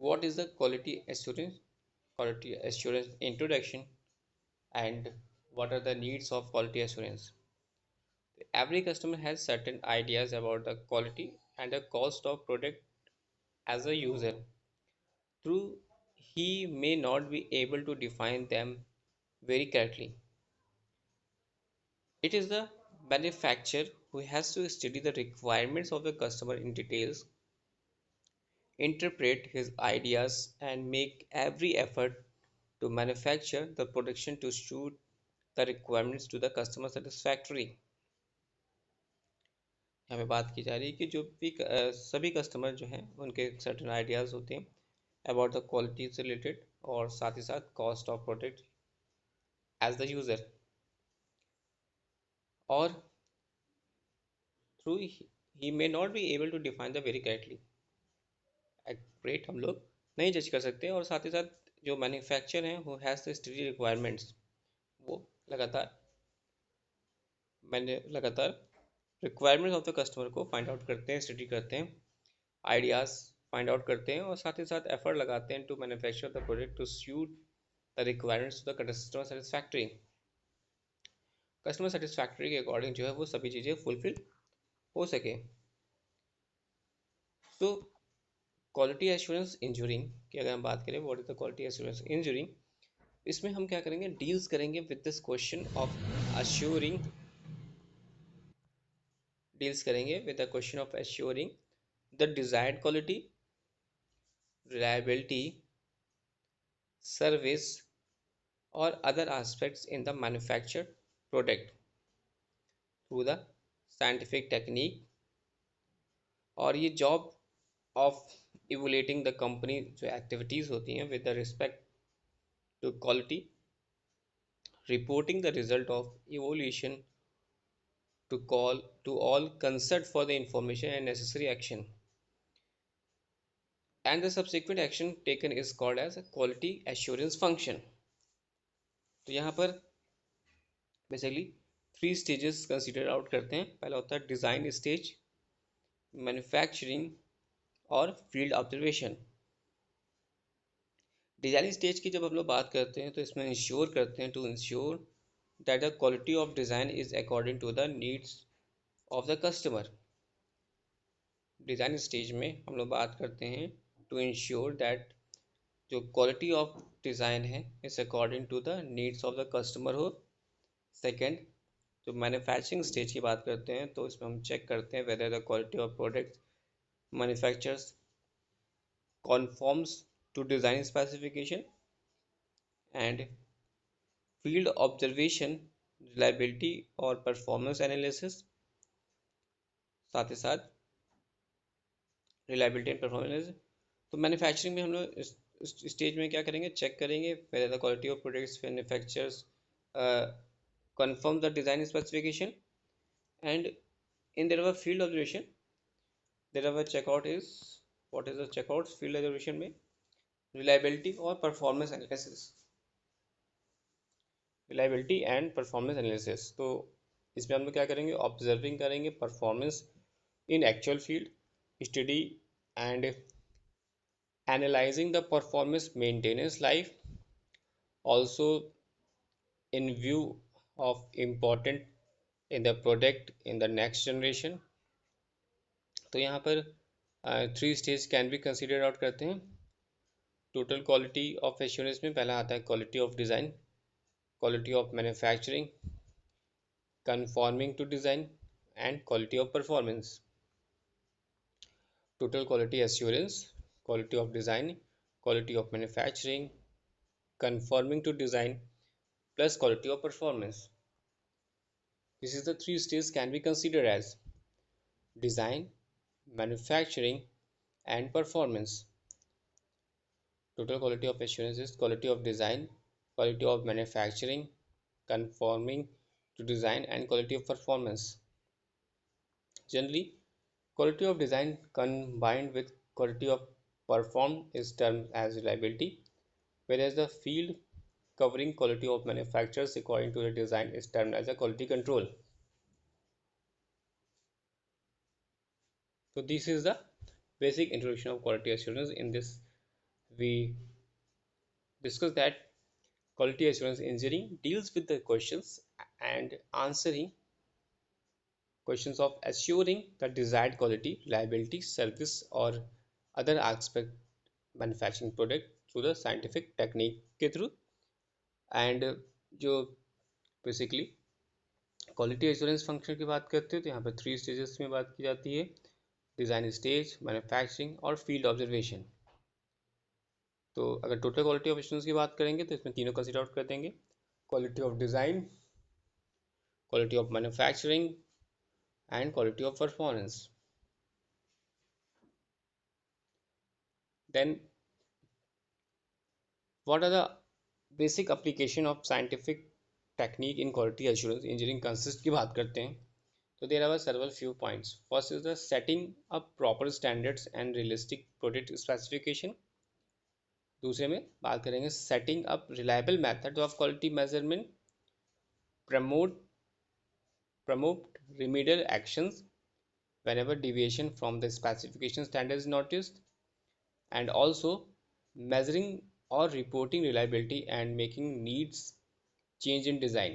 What is the quality assurance introduction, and what are the needs of quality assurance? Every customer has certain ideas about the quality and the cost of product. As a user, through he may not be able to define them very correctly. It is the manufacturer who has to study the requirements of the customer in details, interpret his ideas, and make every effort to manufacture the production to suit the requirements to the customer satisfactory. यहाँ पे बात की जा रही है कि जो भी सभी कस्टमर जो हैं उनके सर्टेन आइडियाज़ होते हैं अबाउट द क्वालिटी से रिलेटेड, और साथ ही साथ cost of product as the user, और थ्रू ही may not be able to define the very correctly accurate हम लोग नहीं जज कर सकते। और साथ ही साथ जो मैन्युफैक्चर हैं who has the study requirements, वो लगातार लगातार रिक्वायरमेंट्स ऑफ द कस्टमर को फाइंड आउट करते हैं, स्टडी करते हैं, आइडियाज़ फाइंड आउट करते हैं, और साथ ही साथ एफर्ट लगाते हैं to manufacture the product to suit the requirements to the customer satisfactory. Customer satisfactory के अकॉर्डिंग जो है वो सभी चीज़ें फुलफिल हो सके। तो क्वालिटी एश्योरेंस इंश्योरिंग की अगर हम बात करें, what is the quality assurance ensuring, इसमें हम क्या करेंगे, डील्स करेंगे with this question of assuring, deals करेंगे with the question of assuring the desired quality, reliability, service और other aspects in the manufactured product through the scientific technique. और ये job of evaluating the company जो activities होती हैं with the respect to quality, reporting the result of evaluation to call to all concerned for the information and necessary action, and the subsequent action taken is called as a quality assurance function। तो यहाँ पर basically 3 stages consider out करते हैं। पहला होता है design stage, manufacturing और field observation. Design stage की जब हम लोग बात करते हैं तो इसमें इंश्योर करते हैं to ensure that the quality of design is according to the needs of the customer. Design stage में हम लोग बात करते हैं टू इंश्योर दैट जो क्वालिटी ऑफ डिज़ाइन है इस according to the needs of the customer हो। सेकंड, जो मैन्युफैक्चरिंग स्टेज की बात करते हैं तो इसमें हम चेक करते हैं whether the quality of product manufactures conforms to design specification. And field observation, reliability और परफॉर्मेंस एनालिसिस, साथ ही साथ रिलायबिलिटी एंड परफॉर्मेंस। तो मैन्युफैक्चरिंग में हम लोग इस स्टेज में क्या करेंगे, चेक करेंगे whether the quality of products manufactures confirm the design specification, and in there our field observation there our checkout is, what is the checkout field observation में reliability और performance analysis, reliability and performance analysis। तो इसमें हम लोग क्या करेंगे, observing करेंगे performance in actual field study and analyzing the performance maintenance life, also in view of important in the product in the next generation। तो यहाँ पर 3 stage can be consider out करते हैं। टोटल क्वालिटी ऑफ एश्योरेंस में पहला आता है quality of design, quality of manufacturing, conforming to design and quality of performance. Total quality assurance, quality of design, quality of manufacturing, conforming to design, plus quality of performance. This is the 3 stages can be considered as design, manufacturing, and performance। Total quality of assurance is quality of design, quality of manufacturing, conforming to design, and quality of performance। Generally, quality of design combined with quality of perform is termed as reliability, whereas the field covering quality of manufacturers according to the design is termed as a quality control। So this is the basic introduction of quality assurance in this we discussed that quality assurance engineering deals with the questions and answering questions of assuring the desired quality, reliability, service, or other aspect manufacturing product through the scientific technique के through. And जो basically quality assurance function की बात करते हैं तो यहाँ पर 3 stages में बात की जाती है: डिज़ाइन स्टेज, मैन्युफैक्चरिंग और फील्ड ऑब्जर्वेशन। तो अगर टोटल क्वालिटी ऑफ एश्योरेंस की बात करेंगे तो इसमें तीनों कंसिडर आउट कर देंगे: quality of design, quality of manufacturing and quality of performance. Then what are the basic application of scientific technique in quality assurance engineering consist की बात करते हैं तो there are several few points. First is the setting up proper standards and realistic product specification. दूसरे में बात करेंगे setting up reliable method of quality measurement, promote promote remedial actions whenever deviation from the specification standard is noticed, and also measuring or reporting reliability and making needs change in design.